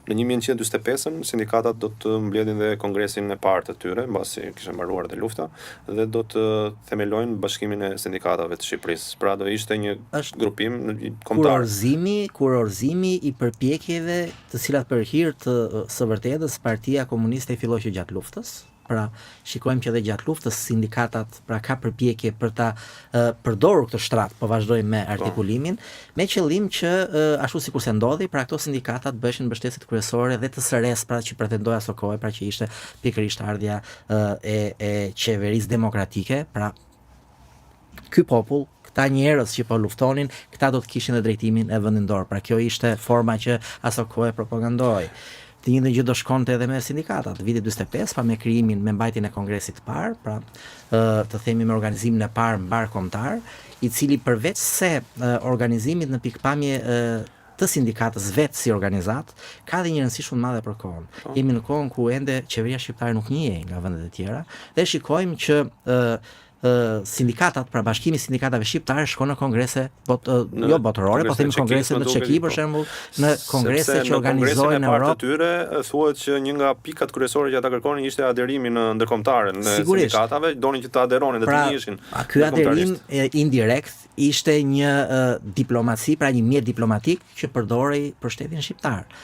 Në 1945-ën sindikatat do të mbledhin dhe kongresin e parë të tyre, mbasi kishte mbaruar dhe lufta, dhe do të themelojnë Bashkimin e Sindikatave të Shqipërisë. Pra do ishte një grupim kombëtar. Kurorëzimi i përpjekjeve të cilat për hir të së vërtetës Partia Komuniste filloi që gjatë luftës. Pra, shikojmë që edhe gjatë luftës sindikatat pra ka përpjekje për ta përdorur këtë shtrat, po vazhdojmë me artikulimin, me qëllim që ashtu sikur se ndodhi, pra këto sindikatat bëshin mbështetësit kryesore dhe të SRS, pra që pretendoi aso kohë, pra që ishte pikërisht ardhja e qeverisë demokratike, pra ky popull, këta njerëz që po luftonin, këta do të kishin dhe drejtimin e vendindor. Pra kjo ishte forma që aso kohë propagandoi. Të njëjtën gjë do shkonte edhe me sindikatat. Viti 45, pa me krijimin, me mbajtjen e kongresit të parë, pra të themi me organizimin e parë mbar kombëtar, i cili përveç se organizimit në pikpamje të sindikatës vetë si organizat, ka dhe një rëndësi shumë madhe për kohën. Jemi në kohën ku ende qeveria shqiptare nuk njihej nga vendet e tjera, dhe shikojmë që sindikatat, pra Bashkimi i Sindikatave Shqiptare shkon në kongrese jo botërore, po themi kongrese në Çeki për shembull, në kongrese që organizohen në Europë. Të tyre thuhet që një nga pikat kryesore që ata kërkonin ishte aderimi në ndërkombëtare në sindikatave, donin që të aderonin dhe të njihen. Pra, ky aderim indirekt ishte një diplomaci, pra një mjet diplomatik që përdorej për shtetin shqiptar.